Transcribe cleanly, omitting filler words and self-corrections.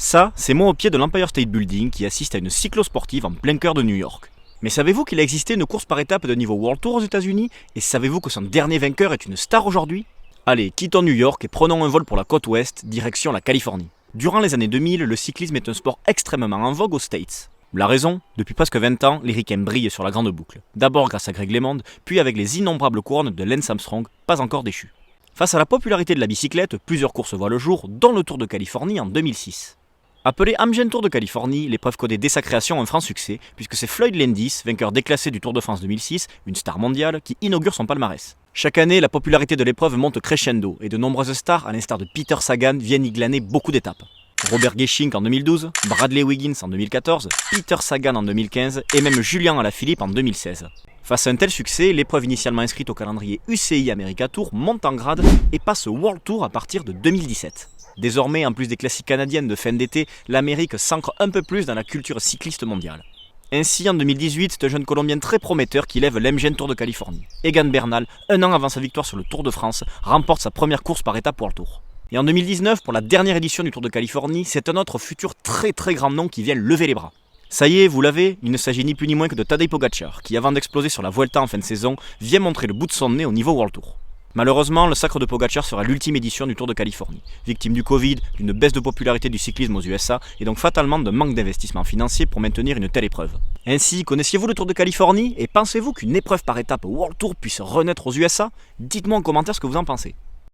Ça, c'est moi au pied de l'Empire State Building qui assiste à une cyclo-sportive en plein cœur de New York. Mais savez-vous qu'il a existé une course par étapes de niveau World Tour aux États-Unis? Et savez-vous que son dernier vainqueur est une star aujourd'hui? Allez, quittons New York et prenons un vol pour la côte ouest, direction la Californie. Durant les années 2000, le cyclisme est un sport extrêmement en vogue aux States. La raison? Depuis presque 20 ans, les ricains brillent sur la grande boucle. D'abord grâce à Greg LeMond, puis avec les innombrables couronnes de Lance Armstrong, pas encore déchues. Face à la popularité de la bicyclette, plusieurs courses voient le jour, dont le Tour de Californie en 2006. Appelé Amgen Tour de Californie, l'épreuve connaît dès sa création un franc succès, puisque c'est Floyd Landis, vainqueur déclassé du Tour de France 2006, une star mondiale, qui inaugure son palmarès. Chaque année, la popularité de l'épreuve monte crescendo, et de nombreuses stars, à l'instar de Peter Sagan, viennent y glaner beaucoup d'étapes. Robert Geschink en 2012, Bradley Wiggins en 2014, Peter Sagan en 2015, et même Julian Alaphilippe en 2016. Face à un tel succès, l'épreuve initialement inscrite au calendrier UCI America Tour monte en grade et passe au World Tour à partir de 2017. Désormais, en plus des classiques canadiennes de fin d'été, l'Amérique s'ancre un peu plus dans la culture cycliste mondiale. Ainsi, en 2018, c'est un jeune Colombien très prometteur qui lève l'Amgen Tour de Californie. Egan Bernal, un an avant sa victoire sur le Tour de France, remporte sa première course par étape World Tour. Et en 2019, pour la dernière édition du Tour de Californie, c'est un autre futur très grand nom qui vient lever les bras. Ça y est, vous l'avez, il ne s'agit ni plus ni moins que de Tadej Pogacar, qui avant d'exploser sur la Vuelta en fin de saison, vient montrer le bout de son nez au niveau World Tour. Malheureusement, le sacre de Pogacar sera l'ultime édition du Tour de Californie, victime du Covid, d'une baisse de popularité du cyclisme aux USA et donc fatalement d'un manque d'investissement financier pour maintenir une telle épreuve. Ainsi, connaissiez-vous le Tour de Californie et pensez-vous qu'une épreuve par étape World Tour puisse renaître aux USA? Dites-moi en commentaire ce que vous en pensez.